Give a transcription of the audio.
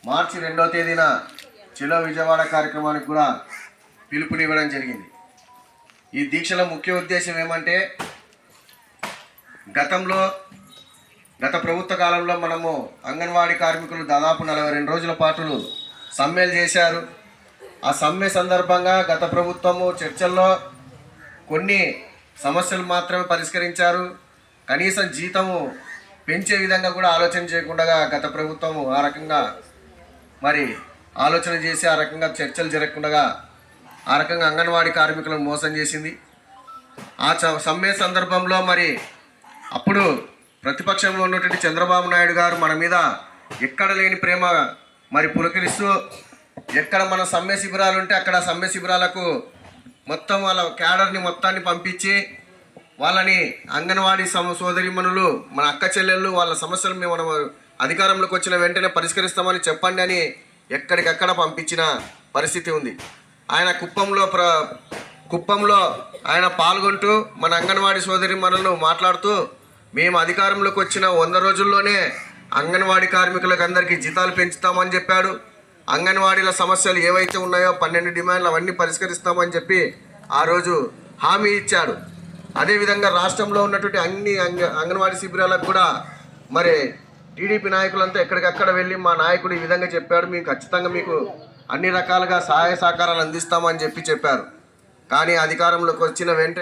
మార్చి 2వ తేదీన చలో విజయవాడ కార్యక్రమానికి కూడా పిలుపునివ్వడం జరిగింది. ఈ దీక్షల ముఖ్య ఉద్దేశం ఏమంటే, గత ప్రభుత్వ కాలంలో మనము అంగన్వాడీ కార్మికులు దాదాపు 42 రోజుల పాటు సమ్మెలు చేశారు. ఆ సమ్మె సందర్భంగా గత ప్రభుత్వము చర్చల్లో కొన్ని సమస్యలు మాత్రమే పరిష్కరించారు. కనీసం జీతము పెంచే విధంగా కూడా ఆలోచన చేయకుండా గత ప్రభుత్వము ఆ రకంగా ఆలోచన చేసి ఆ రకంగా చర్చలు జరగకుండా ఆ రకంగా అంగన్వాడీ కార్మికులను మోసం చేసింది. ఆ సమ్మె సందర్భంలో అప్పుడు ప్రతిపక్షంలో ఉన్నటువంటి చంద్రబాబు నాయుడు గారు మన మీద ఎక్కడ లేని ప్రేమ పులకరిస్తూ, ఎక్కడ మన సమ్మె శిబిరాలు ఉంటే అక్కడ సమ్మె శిబిరాలకు మొత్తం వాళ్ళ క్యాడర్ని మొత్తాన్ని పంపించి వాళ్ళని అంగన్వాడీ సోదరిమణులు, మన అక్క చెల్లెళ్ళు, వాళ్ళ సమస్యలు మేము మనం అధికారంలోకి వచ్చిన వెంటనే పరిష్కరిస్తామని చెప్పండి అని ఎక్కడికక్కడ పంపించిన పరిస్థితి ఉంది. ఆయన కుప్పంలో ఆయన పాల్గొంటూ మన అంగన్వాడీ సోదరిమణులను మాట్లాడుతూ, మేము అధికారంలోకి వచ్చిన 100 రోజుల్లోనే అంగన్వాడీ కార్మికులకు అందరికీ జీతాలు పెంచుతామని చెప్పాడు. అంగన్వాడీల సమస్యలు ఏవైతే ఉన్నాయో 12 డిమాండ్లు అవన్నీ పరిష్కరిస్తామని చెప్పి ఆ రోజు హామీ ఇచ్చాడు. అదేవిధంగా రాష్ట్రంలో ఉన్నటువంటి అన్ని అంగన్వాడీ శిబిరాలకు కూడా టీడీపీ నాయకులంతా ఎక్కడికక్కడ వెళ్ళి మా నాయకుడు ఈ విధంగా చెప్పాడు, మేము ఖచ్చితంగా మీకు అన్ని రకాలుగా సహాయ సహకారాలు అందిస్తామని చెప్పారు. కానీ అధికారంలోకి వచ్చిన వెంటనే